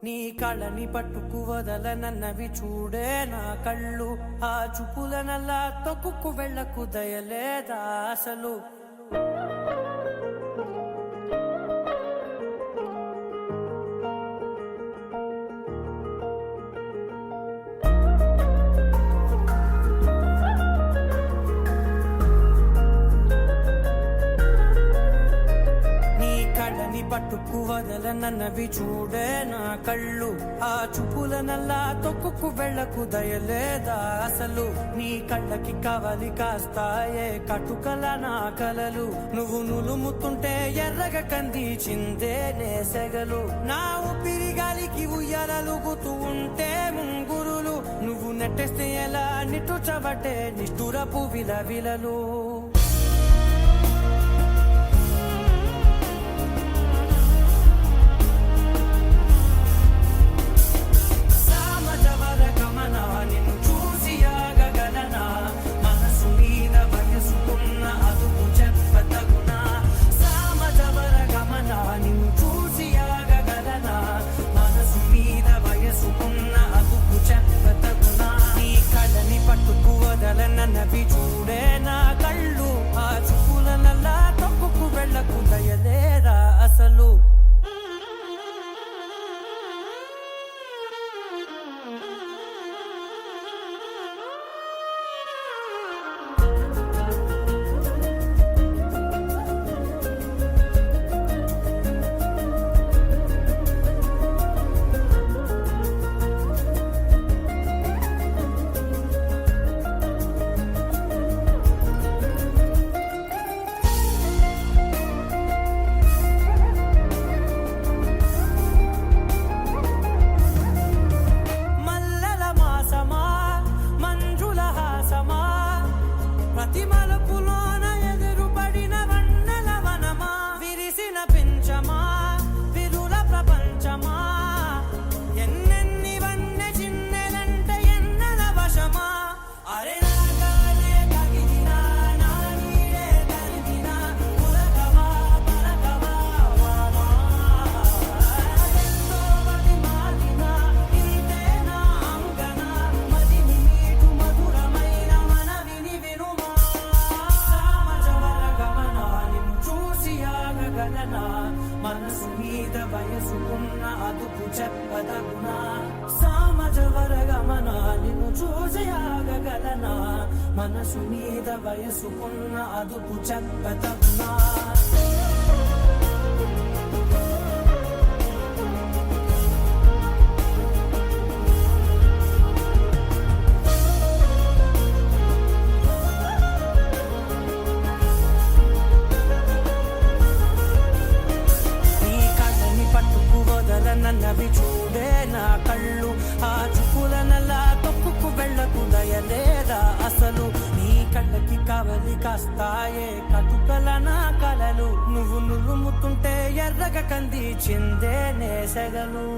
నీ కళ్ళని పట్టుకు వదలనన్నవి చూడే నా కళ్ళు, ఆ చూపులనల్లా తొక్కుకు వెళ్ళకు దయలేదా అసలు. పట్టుకు వదలనన్నవి చూడే నా కళ్ళు, ఆ చూపులనల్లా తొక్కుకు వెళ్ళకు దయలేదా అసలు. నీ కళ్ళకి కవలి కాస్తాయే కటుకల నా కలలు, నువ్వు నులుముతుంటే ఎర్రగా కందిచిందే నేసెగలు. నా ఊపిరి గాలికి ఉయ్యాలలుగుతూ ఉంటే ముంగురులు, నువ్వు నెట్టేస్తే ఎలా నిట్టుచబట్టే నిష్ఠురపు విలవిలలు. నన్నవి చూడే నా కళ్ళు, ఆ చూపులనల్లా తొక్కుకు వెళ్ళకు దయలేరా అసలు. మనసు మీద వయసుకున్న అదుపు చెప్పదగునా, సామజవర గమనా నిన్ను చూసి ఆగగలనా. మనసు మీద వయసుకున్న అదుపు చెప్పదగునా. నన్నవి చూడే నా కళ్ళు, ఆ చూపులనల్లా తొక్కుకు వెళ్ళకు దయలేదా అసలు. నీ కళ్ళకి కవలి కాస్తాయే కటుకల నా కలలు, నువ్వు నులుముతుంటే ఎర్రగా కందిచిందే నేసెగలు.